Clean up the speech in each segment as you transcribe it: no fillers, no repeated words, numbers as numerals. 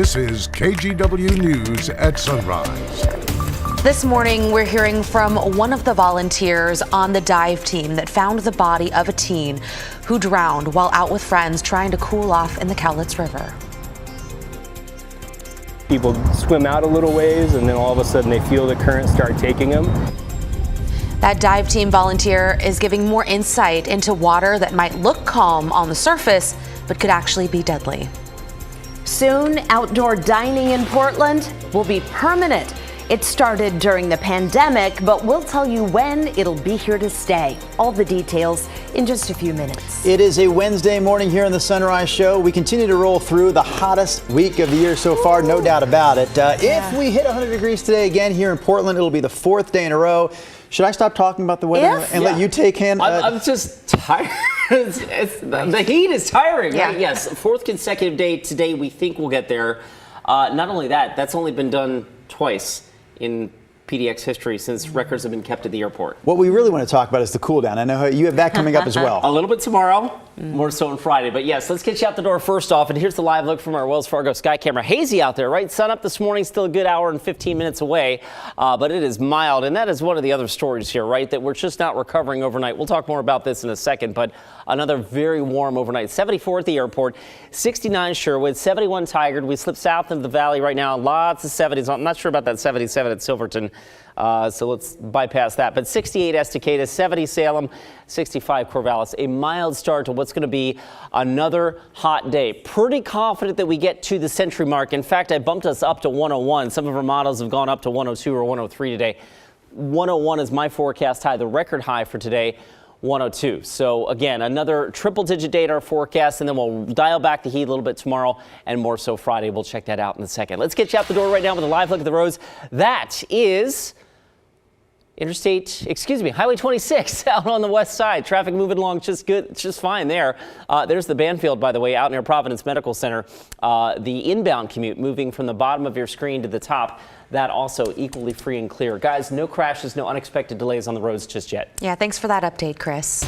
This is KGW News at Sunrise. This morning, we're hearing from one of the volunteers on the dive team that found the body of a teen who drowned while out with friends trying to cool off in the Cowlitz River. People swim out a little ways and then all of a sudden they feel the current start taking them. That dive team volunteer is giving more insight into water that might look calm on the surface, but could actually be deadly. Soon, outdoor dining in Portland will be permanent. It started during the pandemic, but we'll tell you when it'll be here to stay. All the details in just a few minutes. It is a Wednesday morning here on the Sunrise Show. We continue to roll through the hottest week of the year so far, no doubt about it. If we hit 100 degrees today again here in Portland, it'll be the fourth day in a row. Should I stop talking about the weather and let you take hand? I'm just tired. The heat is tiring. Yeah. Right? Yes, fourth consecutive day today. We think we'll get there. Not only that, that's only been done twice in PDX history since records have been kept at the airport. What we really want to talk about is the cool down. I know you have that coming up as well. A little bit tomorrow, more so on Friday. But yes, let's get you out the door first off. And here's the live look from our Wells Fargo sky camera. Hazy out there, right? Sun up this morning, still a good hour and 15 minutes away. But it is mild. And that is one of the other stories here, right? That we're just not recovering overnight. We'll talk more about this in a second. But another very warm overnight. 74 at the airport, 69 Sherwood, 71 Tigard. We slip south into the valley right now. Lots of 70s. I'm not sure about that 77 at Silverton. So let's bypass that. But 68 Estacada, 70 Salem, 65 Corvallis. A mild start to what's going to be another hot day. Pretty confident that we get to the century mark. In fact, I bumped us up to 101. Some of our models have gone up to 102 or 103 today. 101 is my forecast high, the record high for today. 102. So again, another triple-digit day in our forecast, and then we'll dial back the heat a little bit tomorrow and more so Friday. We'll check that out in a second. Let's get you out the door right now with a live look at the roads. That is Highway 26 out on the west side. Traffic moving along just fine there. There's the Banfield, by the way, out near Providence Medical Center. The inbound commute moving from the bottom of your screen to the top. That also equally free and clear. Guys, no crashes, no unexpected delays on the roads just yet. Yeah, thanks for that update, Chris.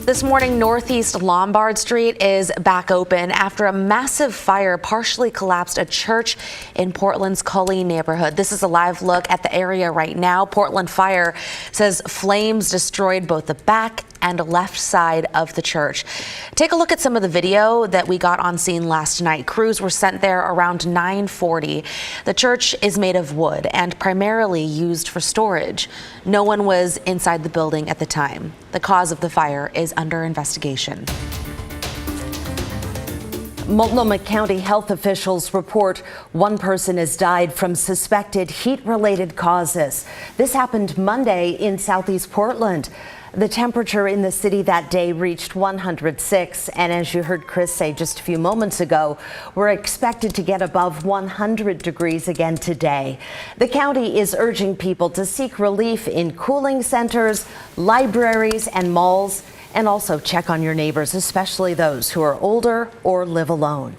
This morning, Northeast Lombard Street is back open after a massive fire partially collapsed a church in Portland's Colleen neighborhood. This is a live look at the area right now. Portland Fire says flames destroyed both the back and left side of the church. Take a look at some of the video that we got on scene last night. Crews were sent there around 9:40. The church is made of wood and primarily used for storage. No one was inside the building at the time. The cause of the fire is under investigation. Multnomah County health officials report one person has died from suspected heat-related causes. This happened Monday in southeast Portland. The temperature in the city that day reached 106, and as you heard Chris say just a few moments ago, we're expected to get above 100 degrees again today. The county is urging people to seek relief in cooling centers, libraries, and malls, and also check on your neighbors, especially those who are older or live alone.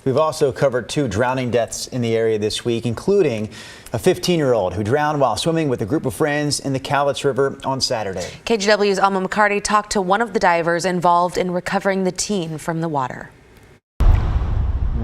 We've also covered 2 drowning deaths in the area this week, including a 15-year-old who drowned while swimming with a group of friends in the Cowlitz River on Saturday. KGW's Alma McCarty talked to one of the divers involved in recovering the teen from the water.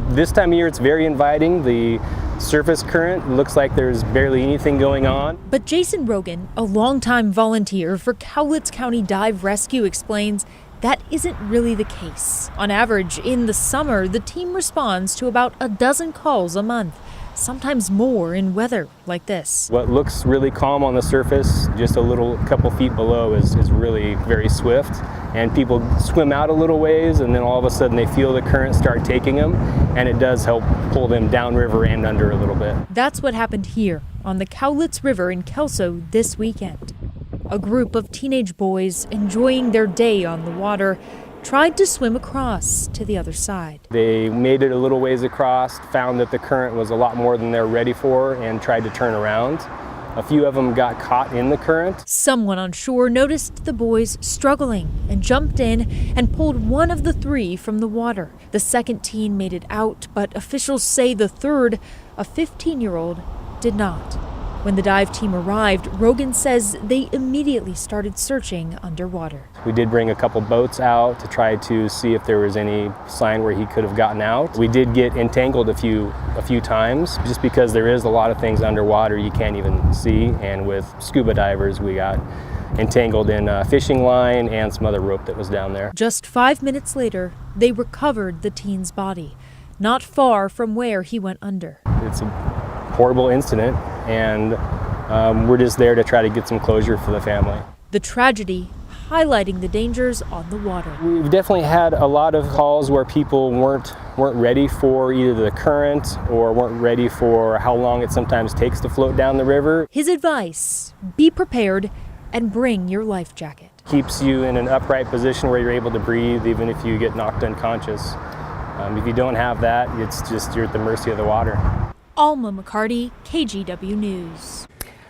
This time of year, it's very inviting. The surface current looks like there's barely anything going on. But Jason Rogan, a longtime volunteer for Cowlitz County Dive Rescue, explains that isn't really the case. On average, in the summer, the team responds to about a dozen calls a month, sometimes more in weather like this. What looks really calm on the surface, just a couple feet below, is really very swift. And people swim out a little ways, and then all of a sudden they feel the current start taking them, and it does help pull them downriver and under a little bit. That's what happened here on the Cowlitz River in Kelso this weekend. A group of teenage boys enjoying their day on the water tried to swim across to the other side. They made it a little ways across, found that the current was a lot more than they're ready for, and tried to turn around. A few of them got caught in the current. Someone on shore noticed the boys struggling and jumped in and pulled one of the 3 from the water. The second teen made it out, but officials say the third, a 15-year-old, did not. When the dive team arrived, Rogan says they immediately started searching underwater. We did bring a couple boats out to try to see if there was any sign where he could have gotten out. We did get entangled a few times, just because there is a lot of things underwater you can't even see, and with scuba divers we got entangled in a fishing line and some other rope that was down there. Just 5 minutes later, they recovered the teen's body, not far from where he went under. It's a horrible incident, and we're just there to try to get some closure for the family. The tragedy highlighting the dangers on the water. We've definitely had a lot of calls where people weren't ready for either the current or weren't ready for how long it sometimes takes to float down the river. His advice: be prepared and bring your life jacket. Keeps you in an upright position where you're able to breathe even if you get knocked unconscious. If you don't have that, it's just you're at the mercy of the water. Alma McCarty, KGW News.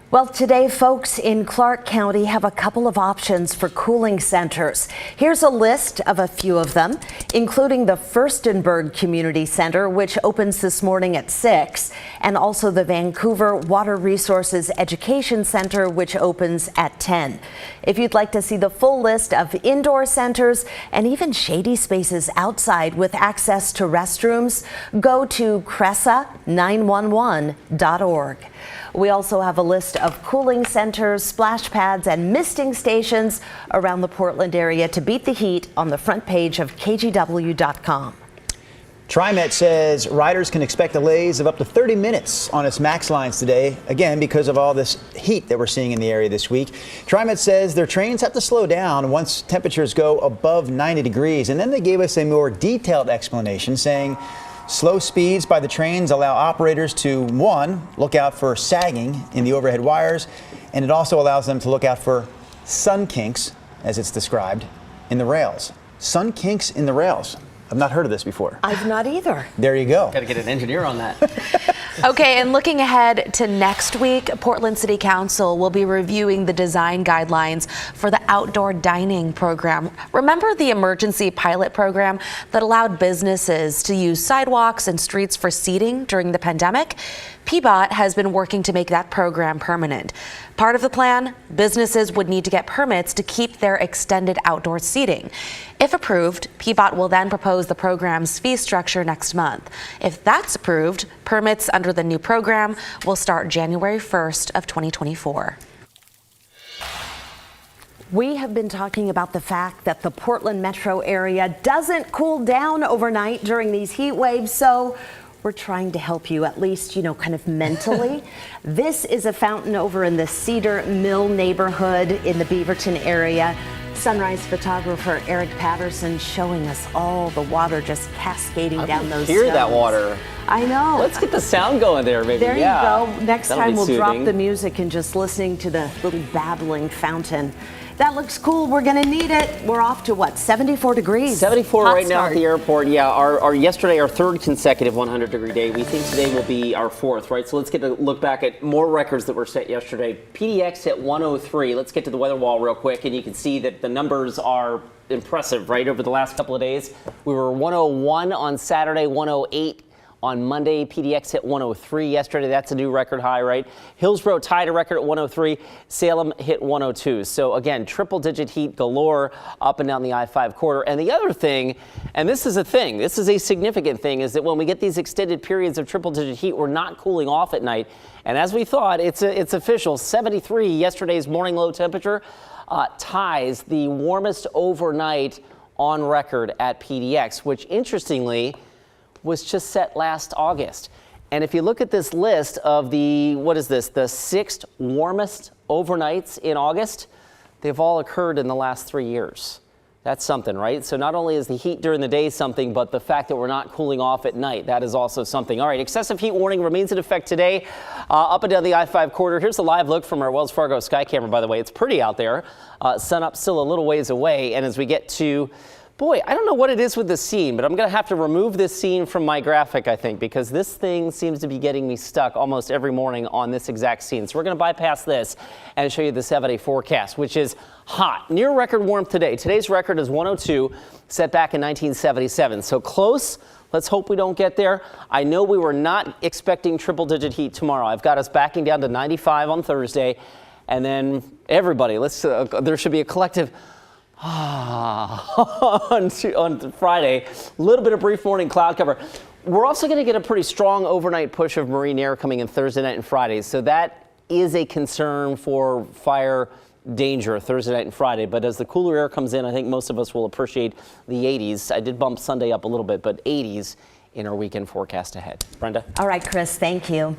Well, today, folks in Clark County have a couple of options for cooling centers. Here's a list of a few of them, including the Furstenberg Community Center, which opens this morning at 6, and also the Vancouver Water Resources Education Center, which opens at 10. If you'd like to see the full list of indoor centers and even shady spaces outside with access to restrooms, go to cresa911.org. We also have a list of cooling centers, splash pads, and misting stations around the Portland area to beat the heat on the front page of KGW.com. TriMet says riders can expect delays of up to 30 minutes on its MAX lines today, again, because of all this heat that we're seeing in the area this week. TriMet says their trains have to slow down once temperatures go above 90 degrees. And then they gave us a more detailed explanation, saying slow speeds by the trains allow operators to, one, look out for sagging in the overhead wires, and it also allows them to look out for sun kinks, as it's described, in the rails. Sun kinks in the rails. I've not heard of this before. I've not either. There you go. Got to get an engineer on that. Okay, and looking ahead to next week, Portland City Council will be reviewing the design guidelines for the outdoor dining program. Remember the emergency pilot program that allowed businesses to use sidewalks and streets for seating during the pandemic? PBOT has been working to make that program permanent. Part of the plan, businesses would need to get permits to keep their extended outdoor seating. If approved, PBOT will then propose the program's fee structure next month. If that's approved, permits under the new program will start January 1st of 2024. We have been talking about the fact that the Portland metro area doesn't cool down overnight during these heat waves, so we're trying to help you, at least, kind of mentally. This is a fountain over in the Cedar Mill neighborhood in the Beaverton area. Sunrise photographer Eric Patterson showing us all the water just cascading down those Hear stones. that water. I know. Let's get the sound going there, maybe. There you go. Next That'll time be we'll soothing. drop the music and just listening to the little babbling fountain. That looks cool. We're going to need it. We're off to what, 74 degrees? 74 Hot right now start. at the airport. Yeah, our yesterday, our third consecutive 100-degree day. We think today will be our fourth, right? So let's get a look back at more records that were set yesterday. PDX hit 103. Let's get to the weather wall real quick, and you can see that the numbers are impressive, right? Over the last couple of days, we were 101 on Saturday, 108 on Monday. PDX hit 103 yesterday. That's a new record high, right? Hillsborough tied a record at 103. Salem hit 102. So again, triple-digit heat galore up and down the I-5 corridor. And the other thing, and this is a thing, this is a significant thing, is that when we get these extended periods of triple-digit heat, we're not cooling off at night. And as we thought, it's official. 73, yesterday's morning low temperature, ties the warmest overnight on record at PDX, which interestingly was just set last August. And if you look at this list of the 6th warmest overnights in August, they've all occurred in the last 3 years. That's something, right? So not only is the heat during the day something, but the fact that we're not cooling off at night, that is also something. All right, excessive heat warning remains in effect today up and down the I-5 corridor. Here's a live look from our Wells Fargo sky camera, by the way. It's pretty out there. Sun up still a little ways away. And as we get to boy, I don't know what it is with this scene, but I'm going to have to remove this scene from my graphic, I think, because this thing seems to be getting me stuck almost every morning on this exact scene. So we're going to bypass this and show you the 7-day forecast, which is hot. Near record warmth today. Today's record is 102, set back in 1977. So close, Let's hope we don't get there. I know we were not expecting triple-digit heat tomorrow. I've got us backing down to 95 on Thursday. And then everybody, there should be a collective on Friday. A little bit of brief morning cloud cover. We're also going to get a pretty strong overnight push of marine air coming in Thursday night and Friday. So that is a concern for fire danger Thursday night and Friday. But as the cooler air comes in, I think most of us will appreciate the 80s. I did bump Sunday up a little bit, but 80s in our weekend forecast ahead. Brenda? All right, Chris, thank you.